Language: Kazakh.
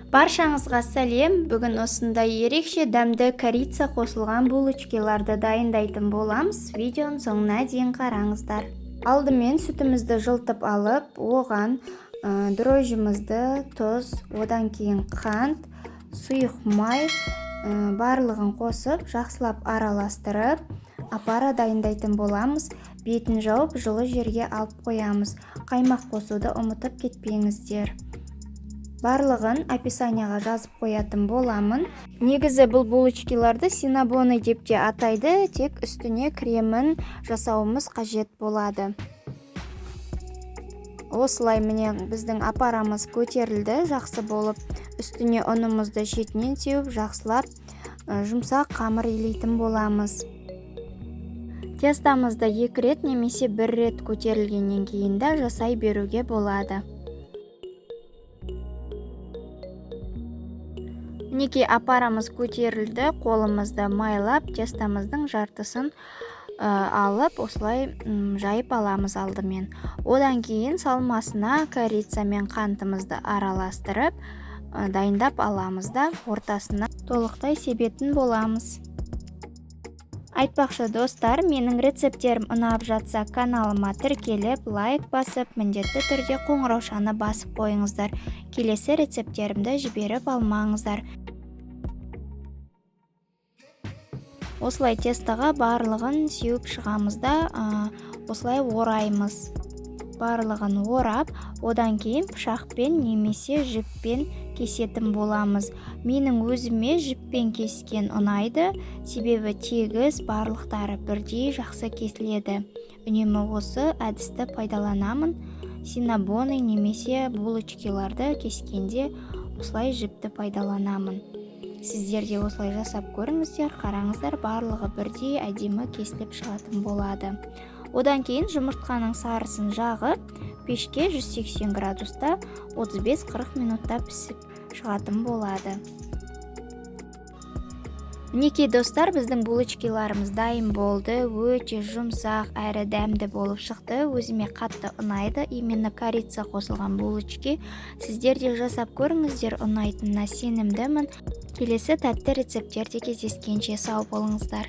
Баршаңызға сәлем. Бүгін осындай ерекше дәмді корица қосылған булочкаларды дайындайтын боламыз. Видеоның соңына дейін қараңыздар. Алдымен сүтімізді жылтып алып, оған дрожжимізді, тұз, одан кейін қант, сұйық май барлығын қосып, жақсылап араластырып, апара дайындайтын боламыз. Бетін жауып, жылы жерге алып қоямыз. Қаймақ қосуды ұмытып кетпеңіздер. Барлығын описанияға жазып қоятын боламын. Негізі бұл булочкаларды синабоны деп те атайды, тек үстіне кремін жасауымыз қажет болады. Осылай міне біздің апарамыз көтерілді, жақсы болып. Үстіне ұнымызды шетінен сеуіп, жақсылап жұмсақ қамыр илейтін боламыз. Тестамызды 2 рет немесе 1 рет көтерілгеннен кейін де жасай беруге болады. Неке апарамыз көтерілді, қолымызды майлап, тестамыздың жартысын алып, осылай жайып аламыз алдымен. Одан кейін салмасына корица мен қантымызды араластырып, дайындап аламыз да ортасына толықтай себетін боламыз. Айтпақшы достар, менің рецептерім ұнап жатса, каналыма тіркеліп, лайк басып, міндетті түрде қоңыраушаны басып қойыңыздар. Келесі рецептерімді жіберіп алмаңыздар. Осылай тестаға барлығын сеуіп шығамыз да, осылай ораймыз. Барлығын орап, одан кейін пышақпен немесе жіппен кесетін боламыз. Менің өзіме жіппен кескен ұнайды, себебі тегіс барлықтары бірдей жақсы кесіледі. Үнемі осы әдісті пайдаланамын. Синабоны немесе булочкаларды кескенде осылай жіпті пайдаланамын. Сіздер де осылай жасап көріңіздер, қараңыздар, барлығы бірдей әдемі кесіліп шығатын болады. Одан кейін жұмыртқаның сарысын жағып, пешке 180 градуста 35-40 минутта пісіп шығатын болады. Мінекей достар, біздің булочкаларымыз дайын болды. Өте жұмсақ әрі дәмді болып шықты. Өзіме қатты ұнайды. Именно корица қосылған булочки. Сіздер де жасап көріңіздер, ұнайтынына сенімдімін. Келесі тәтті рецептерде кездескенше сау болыңыздар.